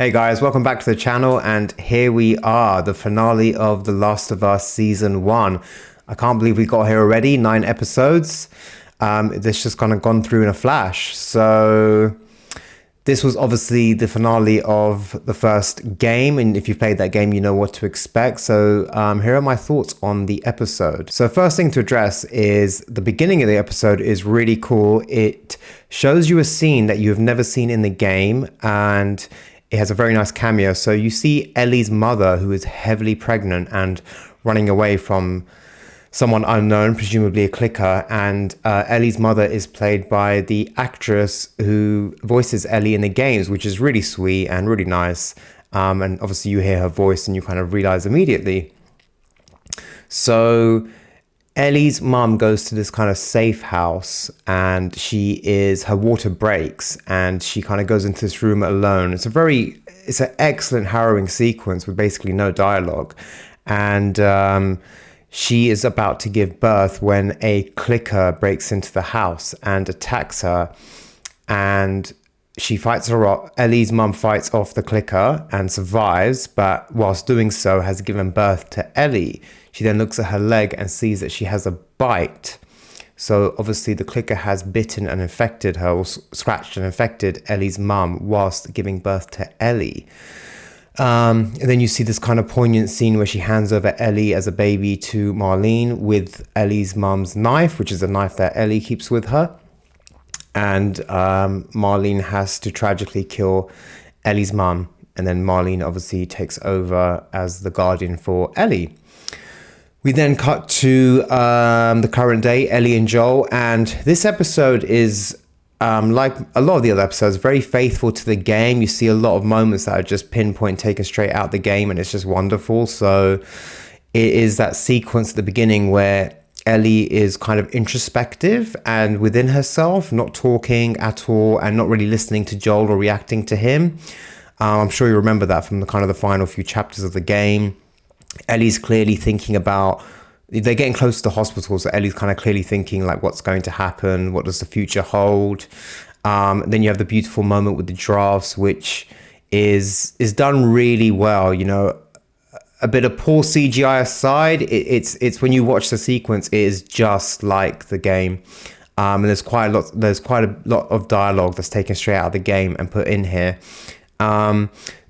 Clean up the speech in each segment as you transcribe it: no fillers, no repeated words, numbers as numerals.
Hey guys, welcome back to the channel, and here we are, the finale of The Last of Us Season 1. I can't believe we got here already, 9 episodes. This just kind of gone through in a flash. So this was obviously the finale of the first game, and if you've played that game, you know what to expect. So here are my thoughts on the episode. So first thing to address is the beginning of the episode is really cool. It shows you a scene that you have never seen in the game, and it has a very nice cameo. So you see Ellie's mother, who is heavily pregnant and running away from someone unknown, presumably a clicker. And Ellie's mother is played by the actress who voices Ellie in the games, which is really sweet and really nice. And obviously you hear her voice and you kind of realize immediately. So Ellie's mum goes to this kind of safe house, and her water breaks and she kind of goes into this room alone. It's an excellent harrowing sequence with basically no dialogue. And she is about to give birth when a clicker breaks into the house and attacks her, and she fights her off. Ellie's mum fights off the clicker and survives, but whilst doing so has given birth to Ellie. She then looks at her leg and sees that she has a bite. So obviously the clicker has bitten and infected her, or scratched and infected Ellie's mum whilst giving birth to Ellie. And then you see this kind of poignant scene where she hands over Ellie as a baby to Marlene with Ellie's mum's knife, which is a knife that Ellie keeps with her. And Marlene has to tragically kill Ellie's mum. And then Marlene obviously takes over as the guardian for Ellie. We then cut to the current day, Ellie and Joel. And this episode is, like a lot of the other episodes, very faithful to the game. You see a lot of moments that are just pinpoint taken straight out the game, and it's just wonderful. So it is that sequence at the beginning where Ellie is kind of introspective and within herself, not talking at all and not really listening to Joel or reacting to him. I'm sure you remember that from the final few chapters of the game. Ellie's clearly thinking about, they're getting close to the hospital, so Ellie's kind of clearly thinking like what's going to happen, what does the future hold. Then you have the beautiful moment with the giraffes, which is done really well. You know, a bit of poor CGI aside, it's when you watch the sequence, it is just like the game. And there's quite a lot of dialogue that's taken straight out of the game and put in here.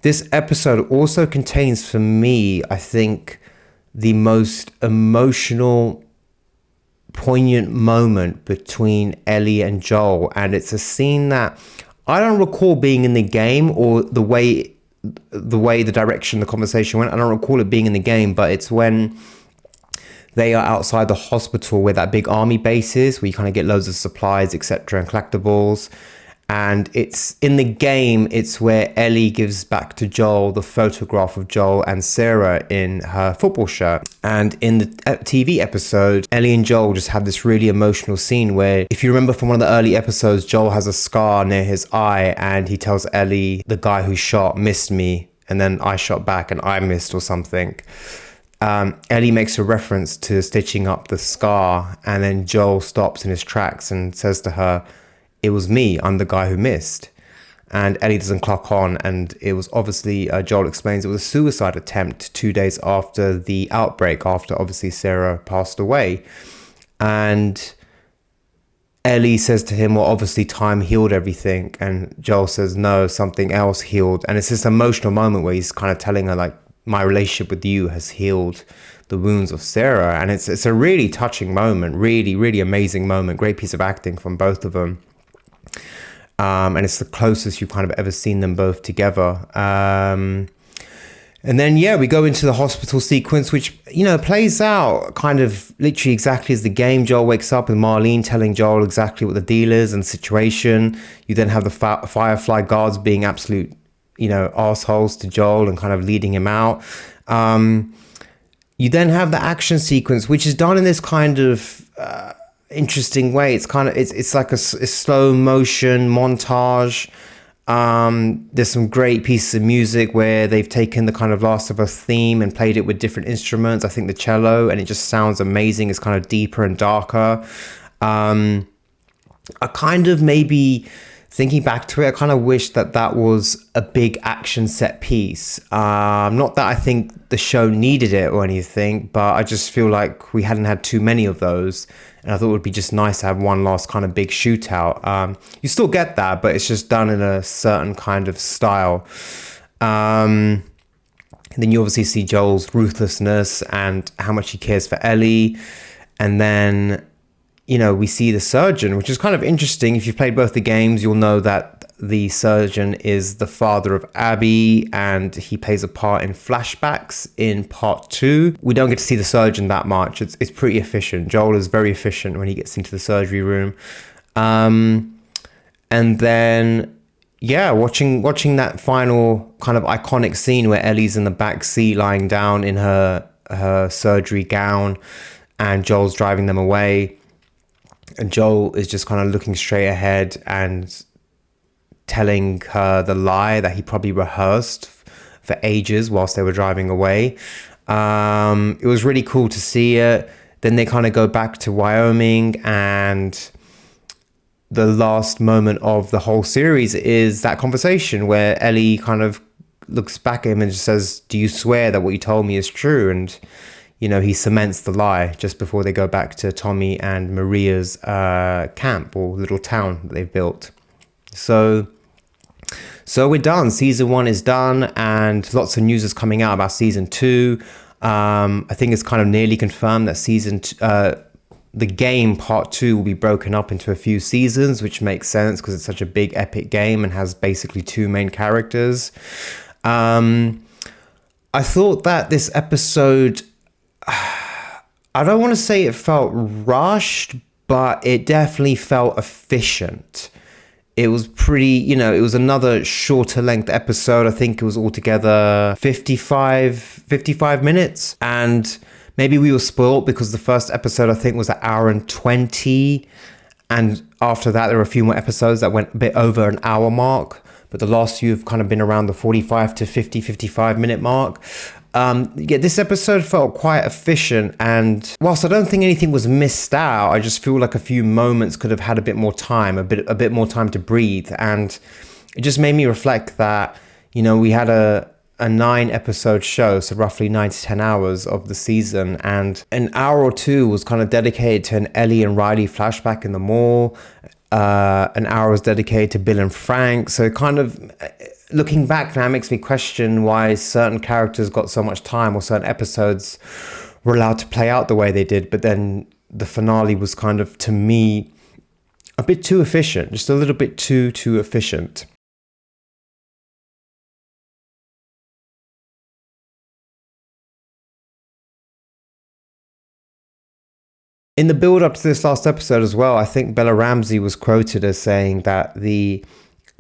This episode also contains, for me, I think, the most emotional, poignant moment between Ellie and Joel. And it's a scene that I don't recall being in the game, or the direction the conversation went. I don't recall it being in the game, but it's when they are outside the hospital where that big army base is, where you kind of get loads of supplies, etc., and collectibles. And it's in the game, it's where Ellie gives back to Joel the photograph of Joel and Sarah in her football shirt. And in the TV episode, Ellie and Joel just have this really emotional scene where, if you remember from one of the early episodes, Joel has a scar near his eye and he tells Ellie, the guy who shot missed me, and then I shot back and I missed, or something. Ellie makes a reference to stitching up the scar, and then Joel stops in his tracks and says to her, "It was me, I'm the guy who missed." And Ellie doesn't clock on, and it was obviously, Joel explains, it was a suicide attempt 2 days after the outbreak, after obviously Sarah passed away. And Ellie says to him, well, obviously time healed everything. And Joel says, no, something else healed. And it's this emotional moment where he's kind of telling her, like, my relationship with you has healed the wounds of Sarah. And it's a really touching moment, really, really amazing moment, great piece of acting from both of them. And it's the closest you've kind of ever seen them both together. And then, yeah, we go into the hospital sequence, which, you know, plays out kind of literally exactly as the game. Joel wakes up with Marlene telling Joel exactly what the deal is and the situation. You then have the Firefly guards being absolute, you know, assholes to Joel and kind of leading him out. You then have the action sequence, which is done in this kind of interesting way. It's like a slow motion montage. There's some great pieces of music where they've taken the kind of Last of Us theme and played it with different instruments. I think the cello, and it just sounds amazing. It's kind of deeper and darker. I kind of maybe thinking back to it, I kind of wish that that was a big action set piece. Not that I think the show needed it or anything, but I just feel like we hadn't had too many of those. And I thought it would be just nice to have one last kind of big shootout. You still get that, but it's just done in a certain kind of style. And then you obviously see Joel's ruthlessness and how much he cares for Ellie. And then, you know, we see the surgeon, which is kind of interesting. If you've played both the games, you'll know that the surgeon is the father of Abby, and he plays a part in flashbacks in part 2. We don't get to see the surgeon that much. It's pretty efficient. Joel is very efficient when he gets into the surgery room. And then, yeah, watching that final kind of iconic scene where Ellie's in the back seat lying down in her surgery gown and Joel's driving them away. And Joel is just kind of looking straight ahead and telling her the lie that he probably rehearsed for ages whilst they were driving away. It was really cool to see it. Then they kind of go back to Wyoming, and the last moment of the whole series is that conversation where Ellie kind of looks back at him and just says, "Do you swear that what you told me is true?" And, you know, he cements the lie just before they go back to Tommy and Maria's camp or little town that they've built. So we're done. Season 1 is done, and lots of news is coming out about season 2. I think it's kind of nearly confirmed that the game part 2 will be broken up into a few seasons, which makes sense because it's such a big epic game and has basically 2 main characters. I thought that this episode, I don't want to say it felt rushed, but it definitely felt efficient. It was pretty, you know, it was another shorter length episode. I think it was altogether 55 minutes. And maybe we were spoiled because the first episode, I think, was an hour and 20. And after that, there were a few more episodes that went a bit over an hour mark. But the last few have kind of been around the 45 to 55 minute mark. Yeah, this episode felt quite efficient, and whilst I don't think anything was missed out, I just feel like a few moments could have had a bit more time, a bit more time to breathe. And it just made me reflect that, you know, we had a 9 episode show, so roughly 9 to 10 hours of the season, and an hour or 2 was kind of dedicated to an Ellie and Riley flashback in the mall. An hour was dedicated to Bill and Frank. So kind of looking back now makes me question why certain characters got so much time, or certain episodes were allowed to play out the way they did. But then the finale was kind of, to me, a bit too efficient, just a little bit too efficient. In the build up to this last episode as well, I think Bella Ramsey was quoted as saying that the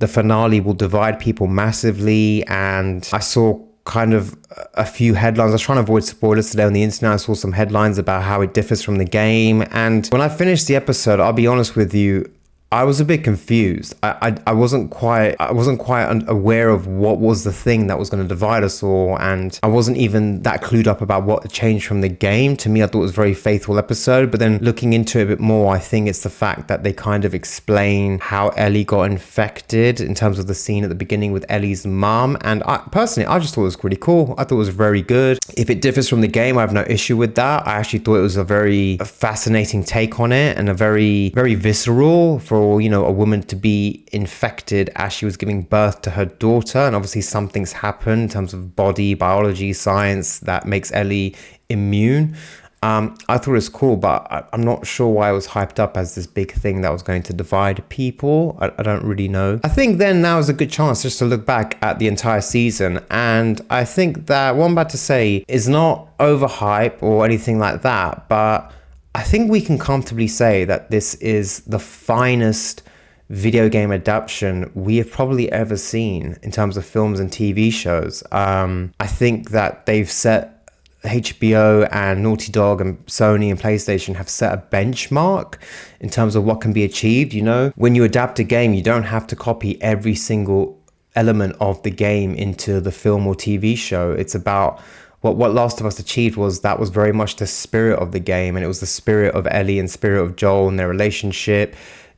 finale will divide people massively, and I saw kind of a few headlines. I was trying to avoid spoilers today on the internet. I saw some headlines about how it differs from the game, and when I finished the episode, I'll be honest with you, I was a bit confused. I wasn't quite aware of what was the thing that was going to divide us all, and I wasn't even that clued up about what changed from the game. To me, I thought it was a very faithful episode, but then looking into it a bit more, I think it's the fact that they kind of explain how Ellie got infected in terms of the scene at the beginning with Ellie's mum, and I just thought it was pretty cool. I thought it was very good. If it differs from the game, I have no issue with that. I actually thought it was a very fascinating take on it, and a very, very visceral for, you know, a woman to be infected as she was giving birth to her daughter. And obviously something's happened in terms of body, biology, science that makes Ellie immune. I thought it was cool, but I'm not sure why it was hyped up as this big thing that was going to divide people. I don't really know. I think then now is a good chance just to look back at the entire season. And I think that what I'm about to say is not overhype or anything like that, but I think we can comfortably say that this is the finest video game adaptation we have probably ever seen in terms of films and TV shows. I think that they've set HBO and Naughty Dog and Sony and PlayStation have set a benchmark in terms of what can be achieved. You know, when you adapt a game, you don't have to copy every single element of the game into the film or TV show. It's about what Last of Us achieved was very much the spirit of the game, and it was the spirit of Ellie and spirit of Joel and their relationship.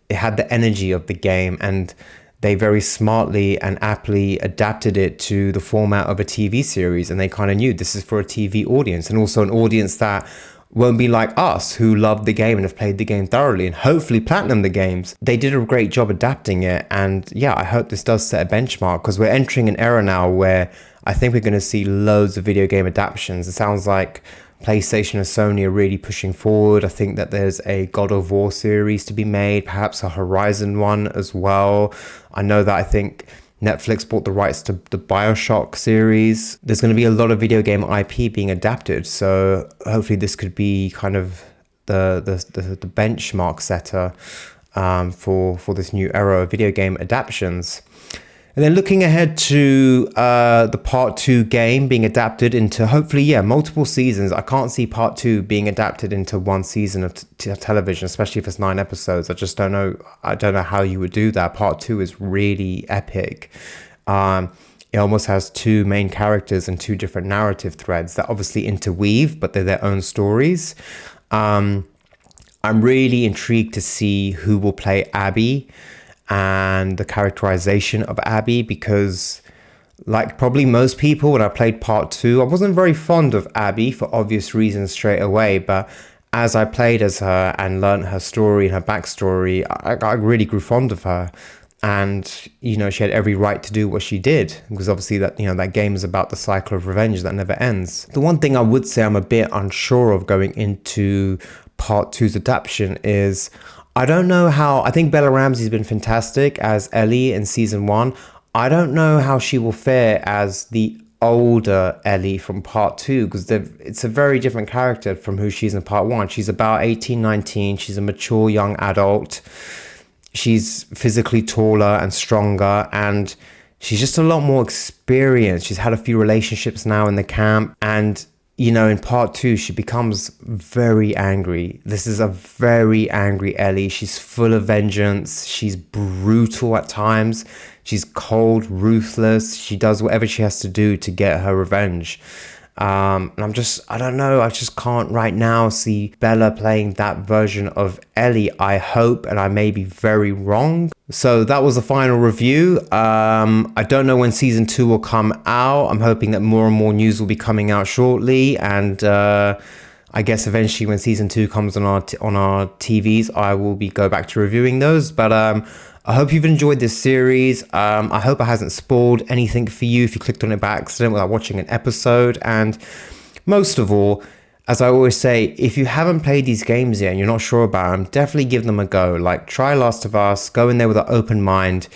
It had the energy of the game, and they very smartly and aptly adapted it to the format of a TV series. And they kind of knew this is for a TV audience, and also an audience that won't be like us, who love the game and have played the game thoroughly and hopefully platinum the games. They did a great job adapting it. And yeah, I hope this does set a benchmark, because we're entering an era now where I think we're going to see loads of video game adaptations. It sounds like PlayStation and Sony are really pushing forward. I think that there's a God of War series to be made, perhaps a Horizon one as well. I know that I think Netflix bought the rights to the BioShock series. There's going to be a lot of video game IP being adapted, so hopefully this could be kind of the benchmark setter for this new era of video game adaptations. And then looking ahead to the part 2 game being adapted into hopefully, multiple seasons. I can't see part 2 being adapted into one season of television, especially if it's 9 episodes. I just don't know. I don't know how you would do that. Part 2 is really epic. It almost has 2 main characters and 2 different narrative threads that obviously interweave, but they're their own stories. I'm really intrigued to see who will play Abby and the characterization of Abby, because like probably most people, when I played part 2, I wasn't very fond of Abby for obvious reasons straight away, but as I played as her and learned her story and her backstory, I really grew fond of her. And she had every right to do what she did, because obviously that that game is about the cycle of revenge that never ends. The one thing I would say I'm a bit unsure of going into part 2's adaptation is, I don't know how. I think Bella Ramsey's been fantastic as Ellie in season 1. I don't know how she will fare as the older Ellie from part 2, because it's a very different character from who she's in part 1. She's about 18, 19. She's a mature young adult. She's physically taller and stronger, and she's just a lot more experienced. She's had a few relationships now in the camp, and in part 2, she becomes very angry. This is a very angry Ellie. She's full of vengeance. She's brutal at times. She's cold, ruthless. She does whatever she has to do to get her revenge. And I don't know. I just can't right now see Bella playing that version of Ellie. I hope, and I may be very wrong. So that was the final review. I don't know when season 2 will come out. I'm hoping that more and more news will be coming out shortly. And I guess eventually when season 2 comes on our TVs, I will go back to reviewing those. But I hope you've enjoyed this series. I hope it hasn't spoiled anything for you if you clicked on it by accident without watching an episode. And most of all, as I always say, if you haven't played these games yet and you're not sure about them, definitely give them a go. Like, try Last of Us, go in there with an open mind,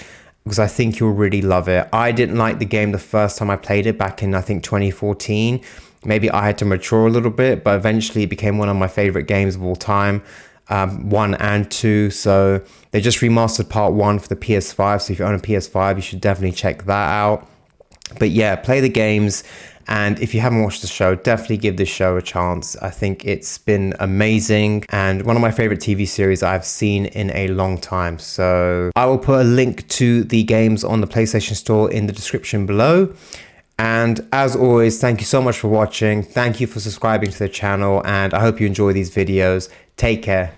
because I think you'll really love it. I didn't like the game the first time I played it back in, I think, 2014. Maybe I had to mature a little bit, but eventually it became one of my favorite games of all time. 1 and 2. So they just remastered part 1 for the PS5. So if you own a PS5, you should definitely check that out. But yeah, play the games. And if you haven't watched the show, definitely give this show a chance. I think it's been amazing and one of my favorite TV series I've seen in a long time. So I will put a link to the games on the PlayStation Store in the description below. And as always, thank you so much for watching. Thank you for subscribing to the channel, and I hope you enjoy these videos. Take care.